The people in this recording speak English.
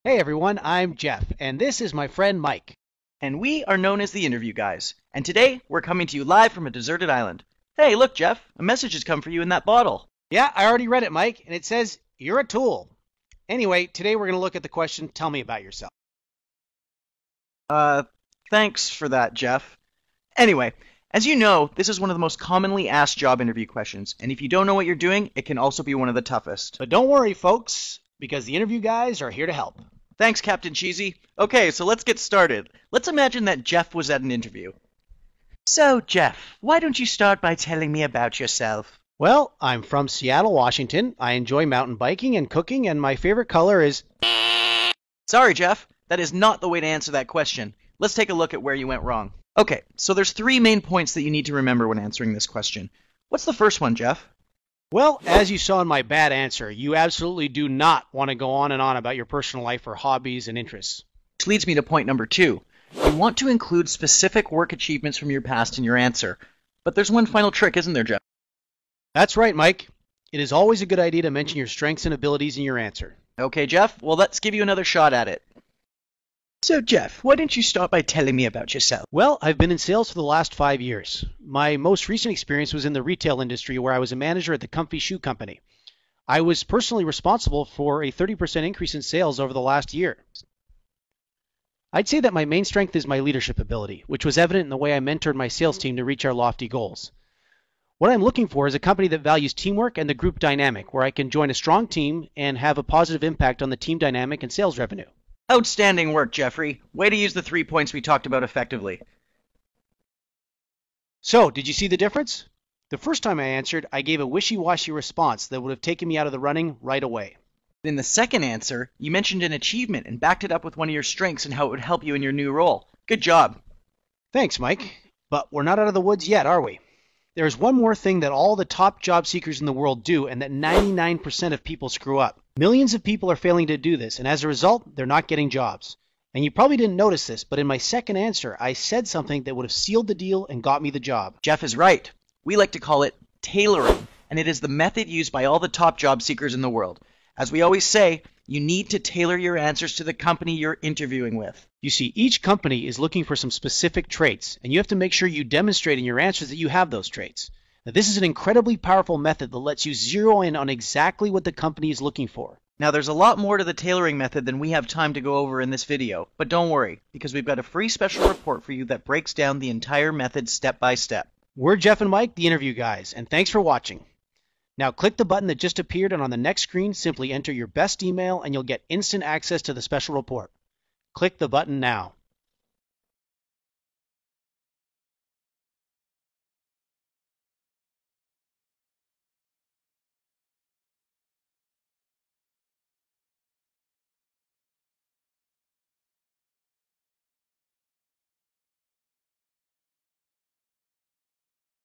Hey everyone, I'm Jeff, and this is my friend Mike. And we are known as the Interview Guys. And today, we're coming to you live from a deserted island. Hey, look, Jeff, a message has come for you in that bottle. Yeah, I already read it, Mike, and it says, you're a tool. Anyway, today we're going to look at the question, tell me about yourself. Thanks for that, Jeff. Anyway, as you know, this is one of the most commonly asked job interview questions, and if you don't know what you're doing, it can also be one of the toughest. But don't worry, folks, because the Interview Guys are here to help. Thanks, Captain Cheesy. Okay, so let's get started. Let's imagine that Jeff was at an interview. So, Jeff, why don't you start by telling me about yourself? Well, I'm from Seattle, Washington. I enjoy mountain biking and cooking, and my favorite color is... Sorry, Jeff. That is not the way to answer that question. Let's take a look at where you went wrong. Okay, so there's 3 main points that you need to remember when answering this question. What's the first one, Jeff? Well, as you saw in my bad answer, you absolutely do not want to go on and on about your personal life or hobbies and interests. Which leads me to point number 2. You want to include specific work achievements from your past in your answer. But there's one final trick, isn't there, Jeff? That's right, Mike. It is always a good idea to mention your strengths and abilities in your answer. Okay, Jeff, well, let's give you another shot at it. So, Jeff, why don't you start by telling me about yourself? Well, I've been in sales for the last 5 years. My most recent experience was in the retail industry where I was a manager at the Comfy Shoe Company. I was personally responsible for a 30% increase in sales over the last year. I'd say that my main strength is my leadership ability, which was evident in the way I mentored my sales team to reach our lofty goals. What I'm looking for is a company that values teamwork and the group dynamic, where I can join a strong team and have a positive impact on the team dynamic and sales revenue. Outstanding work, Jeffrey. Way to use the 3 points we talked about effectively. So, did you see the difference? The first time I answered, I gave a wishy-washy response that would have taken me out of the running right away. In the second answer, you mentioned an achievement and backed it up with one of your strengths and how it would help you in your new role. Good job. Thanks, Mike. But we're not out of the woods yet, are we? There's one more thing that all the top job seekers in the world do and that 99% of people screw up. Millions of people are failing to do this, and as a result, they're not getting jobs. And you probably didn't notice this, but in my second answer, I said something that would have sealed the deal and got me the job. Jeff is right. We like to call it tailoring, and it is the method used by all the top job seekers in the world. As we always say, you need to tailor your answers to the company you're interviewing with. You see, each company is looking for some specific traits, and you have to make sure you demonstrate in your answers that you have those traits. Now, this is an incredibly powerful method that lets you zero in on exactly what the company is looking for. Now, there's a lot more to the tailoring method than we have time to go over in this video, but don't worry, because we've got a free special report for you that breaks down the entire method step by step. We're Jeff and Mike, the Interview Guys, and thanks for watching. Now click the button that just appeared, and on the next screen, simply enter your best email and you'll get instant access to the special report. Click the button now.